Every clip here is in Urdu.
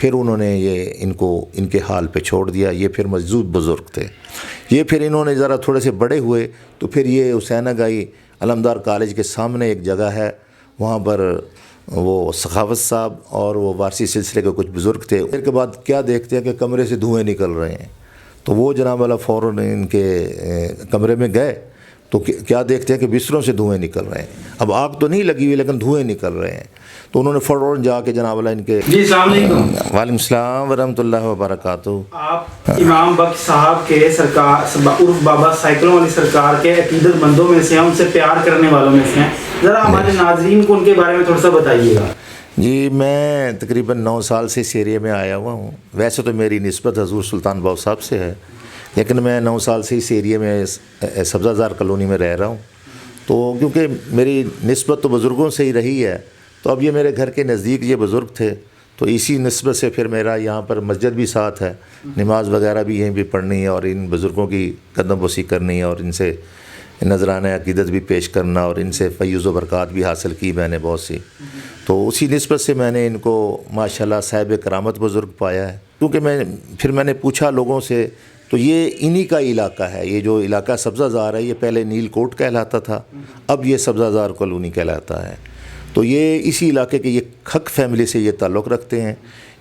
پھر انہوں نے یہ ان کو ان کے حال پہ چھوڑ دیا. یہ پھر مجذوب بزرگ تھے. یہ پھر انہوں نے ذرا تھوڑے سے بڑے ہوئے تو پھر یہ حسین آگائی علمدار کالج کے سامنے ایک جگہ ہے, وہاں پر وہ سخاوت صاحب اور وہ وارثی سلسلے کے کچھ بزرگ تھے. پھر کے بعد کیا دیکھتے ہیں کہ کمرے سے دھوئیں نکل رہے ہیں, تو وہ جناب والا فوراً ان کے کمرے میں گئے تو کیا دیکھتے ہیں کہ بستروں سے دھوئیں نکل رہے ہیں. اب آگ تو نہیں لگی ہوئی لیکن دھوئیں نکل رہے ہیں. تو انہوں نے فوراً جا کے جناب والا ان کے السلام علیکم. وعلیکم السلام ورحمۃ اللہ وبرکاتہ. آپ امام بخش صاحب کے سرکار عرف بابا سائیکلوں والی سرکار کے عقیدت مندوں میں سے ہیں, ان سے پیار کرنے والوں میں سے ہیں. ذرا ہمارے ناظرین کو ان کے بارے میں تھوڑا سا بتائیے گا. جی, میں تقریباً 9 سال سے اس ایریے میں آیا ہوا ہوں. ویسے تو میری نسبت حضور سلطان باؤ صاحب سے ہے, لیکن میں 9 سال سے اس ایریے میں سبزہ زار کالونی میں رہ رہا ہوں. تو کیونکہ میری نسبت تو بزرگوں سے ہی رہی ہے, تو اب یہ میرے گھر کے نزدیک یہ بزرگ تھے, تو اسی نسبت سے پھر میرا یہاں پر مسجد بھی ساتھ ہے, نماز وغیرہ بھی یہیں بھی پڑھنی ہے, اور ان بزرگوں کی قدم بوسی کرنی ہے, اور ان سے نذرانہ عقیدت بھی پیش کرنا, اور ان سے فیض و برکات بھی حاصل کی میں نے بہت سی. تو اسی نسبت سے میں نے ان کو ماشاءاللہ صاحب کرامت بزرگ پایا ہے. کیونکہ میں نے پوچھا لوگوں سے, تو یہ انہی کا علاقہ ہے. یہ جو علاقہ سبزہ زار ہے یہ پہلے نیل کوٹ کہلاتا تھا, اب یہ سبزہ زار کالونی کہلاتا ہے. تو یہ اسی علاقے کے یہ کھک فیملی سے یہ تعلق رکھتے ہیں.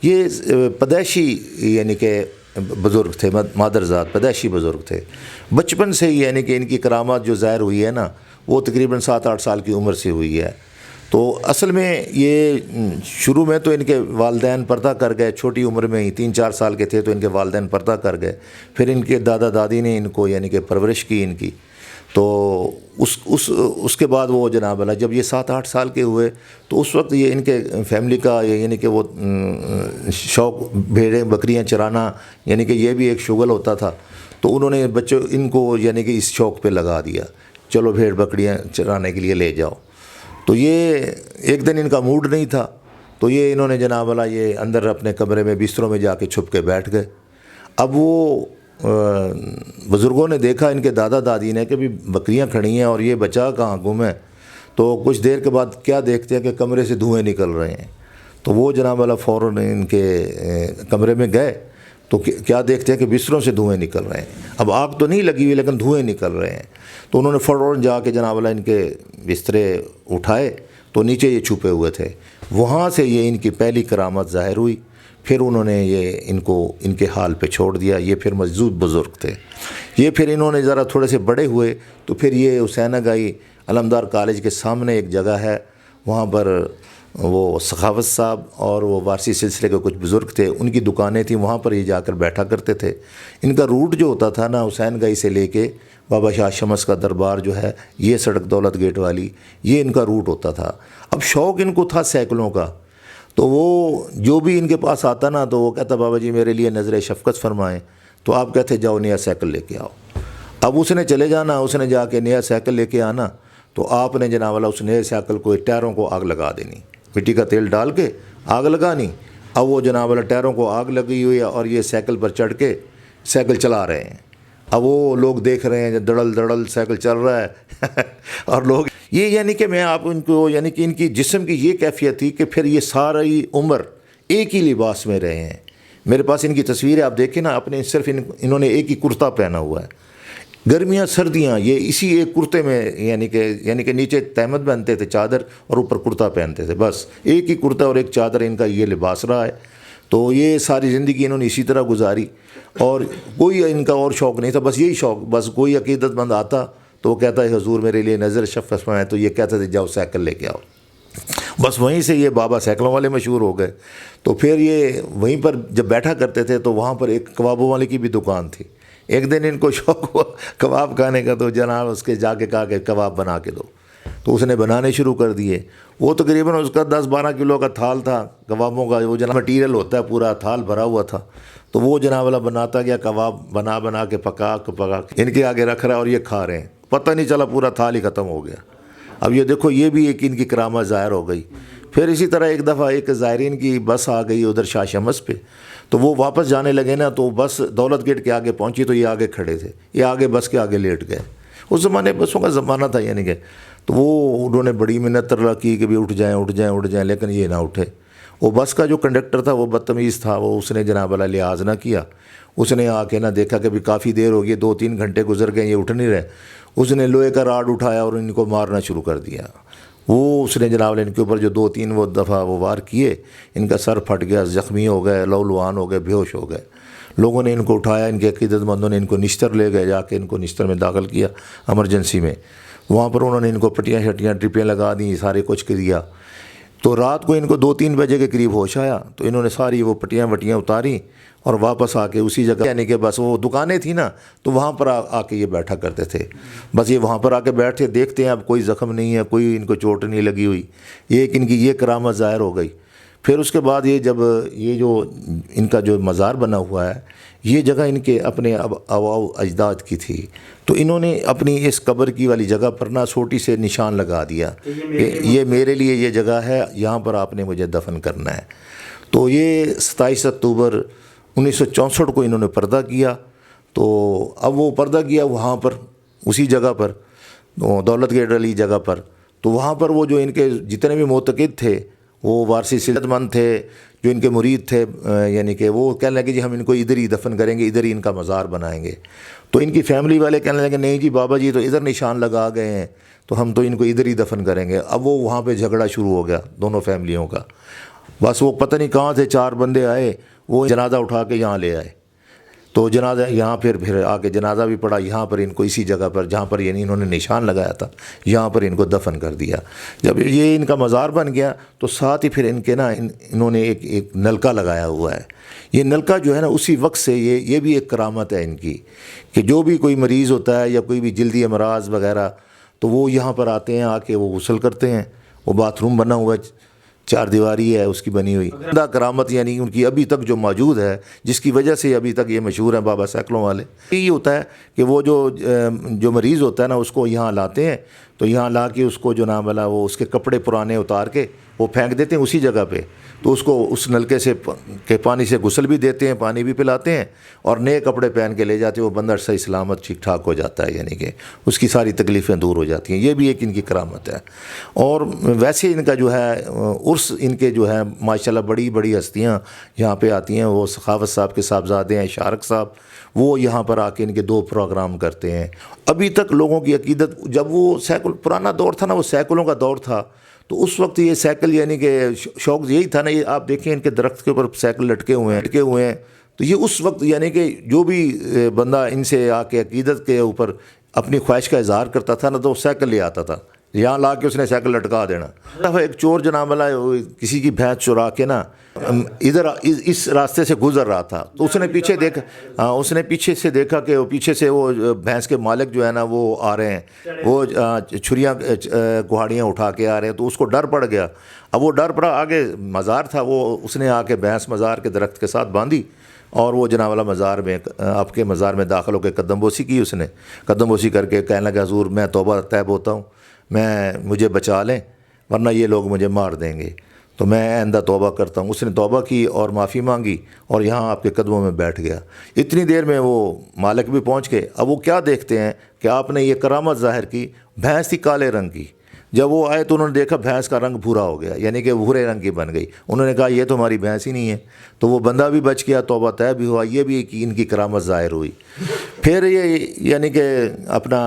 یہ پیدائشی یعنی کہ بزرگ تھے, مادرزاد پیدائشی بزرگ تھے. بچپن سے ہی یعنی کہ ان کی کرامات جو ظاہر ہوئی ہے نا, وہ تقریباً 7-8 سال کی عمر سے ہوئی ہے. تو اصل میں یہ شروع میں تو ان کے والدین پردہ کر گئے, چھوٹی عمر میں ہی 3-4 سال کے تھے تو ان کے والدین پردہ کر گئے. پھر ان کے دادا دادی نے ان کو یعنی کہ پرورش کی ان کی. تو اس کے بعد وہ جناب اللہ جب یہ 7-8 سال کے ہوئے تو اس وقت یہ ان کے فیملی کا یعنی کہ وہ شوق بھیڑیں بکریاں چرانا یعنی کہ یہ بھی ایک شغل ہوتا تھا. تو انہوں نے بچوں ان کو یعنی کہ اس شوق پہ لگا دیا, چلو بھیڑ بکریاں چرانے کے لیے لے جاؤ. تو یہ ایک دن ان کا موڈ نہیں تھا, تو یہ انہوں نے جناب اللہ یہ اندر اپنے کمرے میں بستروں میں جا کے چھپ کے بیٹھ گئے. اب وہ بزرگوں نے دیکھا ان کے دادا دادی نے کہ بھی بکریاں کھڑی ہیں اور یہ بچہ کہاں گم ہے. تو کچھ دیر کے بعد کیا دیکھتے ہیں کہ کمرے سے دھوئیں نکل رہے ہیں. تو وہ جناب والا فوراً ان کے کمرے میں گئے تو کیا دیکھتے ہیں کہ بستروں سے دھوئیں نکل رہے ہیں. اب آگ تو نہیں لگی ہوئی لیکن دھوئیں نکل رہے ہیں. تو انہوں نے فوراً جا کے جناب والا ان کے بسترے اٹھائے تو نیچے یہ چھپے ہوئے تھے. وہاں سے یہ ان کی پہلی کرامت ظاہر ہوئی. پھر انہوں نے یہ ان کو ان کے حال پہ چھوڑ دیا. یہ پھر مجذوب بزرگ تھے. یہ پھر انہوں نے ذرا تھوڑے سے بڑے ہوئے تو پھر یہ حسین آگائی علمدار کالج کے سامنے ایک جگہ ہے, وہاں پر وہ سخاوت صاحب اور وہ وارثی سلسلے کے کچھ بزرگ تھے, ان کی دکانیں تھیں, وہاں پر یہ جا کر بیٹھا کرتے تھے. ان کا روٹ جو ہوتا تھا نا حسین آگائی سے لے کے بابا شاہ شمس کا دربار جو ہے, یہ سڑک دولت گیٹ والی, یہ ان کا روٹ ہوتا تھا. اب شوق ان کو تھا سائیکلوں کا, تو وہ جو بھی ان کے پاس آتا نا تو وہ کہتا بابا جی میرے لیے نظر شفقت فرمائیں. تو آپ کہتے جاؤ نیا سائیکل لے کے آؤ. اب اس نے چلے جانا, اس نے جا کے نیا سائیکل لے کے آنا, تو آپ نے جناب والا اس نئے سائیکل کو ٹائروں کو آگ لگا دینی, مٹی کا تیل ڈال کے آگ لگانی. اب وہ جناب والا ٹائروں کو آگ لگی ہوئی ہے اور یہ سائیکل پر چڑھ کے سائیکل چلا رہے ہیں. اب وہ لوگ دیکھ رہے ہیں دڑل دڑل سائیکل چل رہا ہے اور لوگ یہ یعنی کہ میں آپ ان کو یعنی کہ ان کی جسم کی یہ کیفیت تھی کہ پھر یہ ساری عمر ایک ہی لباس میں رہے ہیں. میرے پاس ان کی تصویر ہے, آپ دیکھیں نا, اپنے صرف انہوں نے ایک ہی کرتا پہنا ہوا ہے. گرمیاں سردیاں یہ اسی ایک کرتے میں یعنی کہ نیچے تہمت پہنتے تھے چادر اور اوپر کرتا پہنتے تھے. بس ایک ہی کرتا اور ایک چادر ان کا یہ لباس رہا ہے. تو یہ ساری زندگی انہوں نے اسی طرح گزاری اور کوئی ان کا اور شوق نہیں تھا, بس یہی شوق. بس کوئی عقیدت مند آتا تو وہ کہتا ہے حضور میرے لیے نظر شفقت فرمائیں, تو یہ کہتے تھے جاؤ سائیکل لے کے آؤ. بس وہیں سے یہ بابا سائیکلوں والے مشہور ہو گئے. تو پھر یہ وہیں پر جب بیٹھا کرتے تھے تو وہاں پر ایک کبابوں والے کی بھی دکان تھی. ایک دن ان کو شوق ہوا کباب کھانے کا, تو جناب اس کے جا کے کہا کہ کباب بنا کے دو. تو اس نے بنانے شروع کر دیے. وہ تقریباً اس کا 10-12 کلو کا تھال تھا کبابوں کا, وہ جناب مٹیریل ہوتا ہے پورا تھال بھرا ہوا تھا. تو وہ جناب والا بناتا گیا کباب, بنا کے پکا کے ان کے آگے رکھ رہا ہے اور یہ کھا رہے ہیں. پتہ نہیں چلا پورا تھال ہی ختم ہو گیا. اب یہ دیکھو یہ بھی ایک ان کی کرامت ظاہر ہو گئی. پھر اسی طرح ایک دفعہ ایک زائرین کی بس آ گئی ادھر شاہ شمس پہ, تو وہ واپس جانے لگے نا, تو بس دولت گیٹ کے آگے پہنچی تو یہ آگے کھڑے تھے, یہ آگے بس کے آگے لیٹ گئے. اس زمانے بسوں کا زمانہ تھا یعنی کہ. تو وہ انہوں نے بڑی منت طرح کی کہ بھی اٹھ جائیں, لیکن یہ نہ اٹھے. وہ بس کا جو کنڈکٹر تھا وہ بدتمیز تھا، وہ اس نے جناب والا لحاظ نہ کیا، اس نے آ کے نہ دیکھا کہ بھی کافی دیر ہو گئی، 2-3 گھنٹے گزر گئے، یہ اٹھ نہیں رہے، اس نے لوہے کا راڈ اٹھایا اور ان کو مارنا شروع کر دیا۔ وہ اس نے جناب ان کے اوپر جو 2-3 وہ دفعہ وہ وار کیے، ان کا سر پھٹ گیا، زخمی ہو گئے، لہولہان ہو گئے، بے ہوش ہو گئے۔ لوگوں نے ان کو اٹھایا، ان کے عقیدت مندوں نے ان کو نشتر لے گئے، جا کے ان کو نشتر میں داخل کیا ایمرجنسی میں۔ وہاں پر انہوں نے ان کو پٹیاں شٹیاں ڈرپیں لگا دیں، سارے کچھ کر دیا۔ تو رات کو ان کو 2-3 بجے کے قریب ہوش آیا، تو انہوں نے ساری وہ پٹیاں وٹیاں اتاری اور واپس آ کے اسی جگہ، یعنی کہ بس وہ دکانیں تھیں نا، تو وہاں پر آ کے یہ بیٹھا کرتے تھے، بس یہ وہاں پر آ کے بیٹھتے، دیکھتے ہیں اب کوئی زخم نہیں ہے، کوئی ان کو چوٹ نہیں لگی ہوئی، یہ ان کی یہ کرامت ظاہر ہو گئی۔ پھر اس کے بعد یہ جب یہ جو ان کا جو مزار بنا ہوا ہے، یہ جگہ ان کے اپنے آباء اجداد کی تھی، تو انہوں نے اپنی اس قبر کی والی جگہ پر نا چھوٹی سے نشان لگا دیا کہ یہ میرے لیے یہ جگہ ہے، یہاں پر آپ نے مجھے دفن کرنا ہے۔ تو یہ 27 اکتوبر 1964 کو انہوں نے پردہ کیا۔ تو اب وہ پردہ کیا وہاں پر اسی جگہ پر، دولت گیٹ والی جگہ پر، تو وہاں پر وہ جو ان کے جتنے بھی معتقد تھے، وہ وارثی صلت مند تھے، جو ان کے مرید تھے، یعنی کہ وہ کہنے لگے جی ہم ان کو ادھر ہی دفن کریں گے، ادھر ہی ان کا مزار بنائیں گے۔ تو ان کی فیملی والے کہنے لگے نہیں جی بابا جی تو ادھر نشان لگا گئے ہیں، تو ہم تو ان کو ادھر ہی دفن کریں گے۔ اب وہ وہاں پہ جھگڑا شروع ہو گیا دونوں فیملیوں کا، بس وہ پتہ نہیں کہاں سے 4 بندے آئے، وہ جنازہ اٹھا کے یہاں لے آئے۔ تو جنازہ یہاں پھر آ کے جنازہ بھی پڑا یہاں پر، ان کو اسی جگہ پر جہاں پر یعنی انہوں نے نشان لگایا تھا، یہاں پر ان کو دفن کر دیا۔ جب یہ ان کا مزار بن گیا تو ساتھ ہی پھر ان کے نا انہوں نے ایک نلکا لگایا ہوا ہے۔ یہ نلکا جو ہے نا اسی وقت سے یہ بھی ایک کرامت ہے ان کی، کہ جو بھی کوئی مریض ہوتا ہے یا کوئی بھی جلدی امراض وغیرہ، تو وہ یہاں پر آتے ہیں، آ کے وہ غسل کرتے ہیں۔ وہ باتھ روم بنا ہوا ہے، 4 دیواری ہے اس کی بنی ہوئی، زندہ کرامت یعنی ان کی ابھی تک جو موجود ہے، جس کی وجہ سے ابھی تک یہ مشہور ہیں بابا سیکلوں والے۔ یہی ہوتا ہے کہ وہ جو مریض ہوتا ہے نا، اس کو یہاں لاتے ہیں، تو یہاں لا کے اس کو جو نام والا وہ اس کے کپڑے پرانے اتار کے وہ پھینک دیتے ہیں اسی جگہ پہ، تو اس کو اس نلکے سے کے پانی سے غسل بھی دیتے ہیں، پانی بھی پلاتے ہیں، اور نئے کپڑے پہن کے لے جاتے ہیں، وہ بندہ صحیح سلامت ٹھیک ٹھاک ہو جاتا ہے، یعنی کہ اس کی ساری تکلیفیں دور ہو جاتی ہیں۔ یہ بھی ایک ان کی کرامت ہے۔ اور ویسے ان کا جو ہے عرس، ان کے جو ہے ماشاءاللہ بڑی بڑی ہستیاں یہاں پہ آتی ہیں۔ وہ سخاوت صاحب کے صاحبزادے ہیں شارق صاحب، وہ یہاں پر آ کے ان کے 2 پروگرام کرتے ہیں۔ ابھی تک لوگوں کی عقیدت، جب وہ سیکل پرانا دور تھا نا، وہ سیکلوں کا دور تھا، تو اس وقت یہ سیکل یعنی کہ شوق یہی تھا نا، یہ آپ دیکھیں ان کے درخت کے اوپر سیکل لٹکے ہوئے ہیں، تو یہ اس وقت یعنی کہ جو بھی بندہ ان سے آ کے عقیدت کے اوپر اپنی خواہش کا اظہار کرتا تھا نا، تو وہ سیکل لے آتا تھا، یہاں لا کے اس نے سیکل لٹکا دینا۔ ایک چور جناب والا کسی کی بھینس چرا کے نا ادھر اس راستے سے گزر رہا تھا، تو اس نے پیچھے دیکھا، اس نے پیچھے سے دیکھا کہ وہ پیچھے سے وہ بھینس کے مالک جو ہے نا وہ آ رہے ہیں، وہ چھریاں کہاڑیاں اٹھا کے آ رہے ہیں، تو اس کو ڈر پڑ گیا۔ اب وہ ڈر پڑا، آگے مزار تھا، وہ اس نے آ کے بھینس مزار کے درخت کے ساتھ باندھی، اور وہ جناب والا مزار میں آپ کے مزار میں داخل ہو کے قدم بوسی کی، اس نے قدم بوسی کر کے کہنے لگا حضور میں توبہ طیب ہوتا ہوں، مجھے بچا لیں ورنہ یہ لوگ مجھے مار دیں گے، تو میں آئندہ توبہ کرتا ہوں۔ اس نے توبہ کی اور معافی مانگی، اور یہاں آپ کے قدموں میں بیٹھ گیا۔ اتنی دیر میں وہ مالک بھی پہنچ گئے۔ اب وہ کیا دیکھتے ہیں کہ آپ نے یہ کرامت ظاہر کی، بھینس تھی کالے رنگ کی، جب وہ آئے تو انہوں نے دیکھا بھینس کا رنگ بھورا ہو گیا، یعنی کہ بھورے رنگ کی بن گئی۔ انہوں نے کہا یہ تو ہماری بھینس ہی نہیں ہے، تو وہ بندہ بھی بچ گیا، توبہ طیب بھی ہوا۔ یہ بھی ان کی کرامت ظاہر ہوئی۔ پھر یہ یعنی کہ اپنا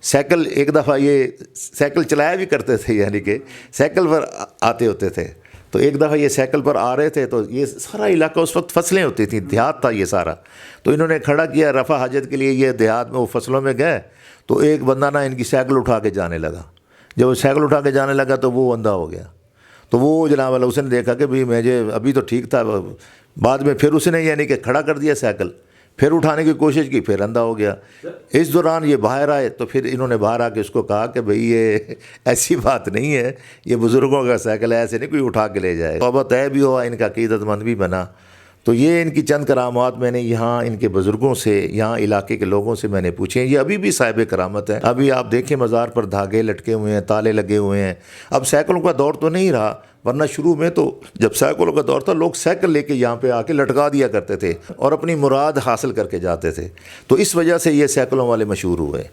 سائیکل، ایک دفعہ یہ سائیکل چلایا بھی کرتے تھے، یعنی کہ سائیکل پر آتے ہوتے تھے، تو ایک دفعہ یہ سائیکل پر آ رہے تھے، تو یہ سارا علاقہ اس وقت فصلیں ہوتی تھیں، دیہات تھا یہ سارا، تو انہوں نے کھڑا کیا رفع حاجت کے لیے، یہ دیہات میں وہ فصلوں میں گئے، تو ایک بندہ نا ان کی سائیکل اٹھا کے جانے لگا۔ جب وہ سائیکل اٹھا کے جانے لگا تو وہ اندھا ہو گیا۔ تو وہ جناب والا اس نے دیکھا کہ بھئی مجھے ابھی تو ٹھیک تھا، بعد میں پھر اس نے یعنی کہ کھڑا کر دیا سائیکل، پھر اٹھانے کی کوشش کی، پھر اندھا ہو گیا۔ اس دوران یہ باہر آئے، تو پھر انہوں نے باہر آ کے اس کو کہا کہ بھئی یہ ایسی بات نہیں ہے، یہ بزرگوں کا سائیکل ہے، ایسے نہیں کوئی اٹھا کے لے جائے۔ توبہ طیب بھی ہوا، ان کا عقیدت مند بھی بنا۔ تو یہ ان کی چند کرامات میں نے یہاں ان کے بزرگوں سے، یہاں علاقے کے لوگوں سے میں نے پوچھے ہیں۔ یہ ابھی بھی صاحب کرامت ہے۔ ابھی آپ دیکھیں مزار پر دھاگے لٹکے ہوئے ہیں، تالے لگے ہوئے ہیں۔ اب سائیکلوں کا دور تو نہیں رہا، ورنہ شروع میں تو جب سائیکلوں کا دور تھا، لوگ سائیکل لے کے یہاں پہ آ کے لٹکا دیا کرتے تھے اور اپنی مراد حاصل کر کے جاتے تھے۔ تو اس وجہ سے یہ سائیکلوں والے مشہور ہوئے۔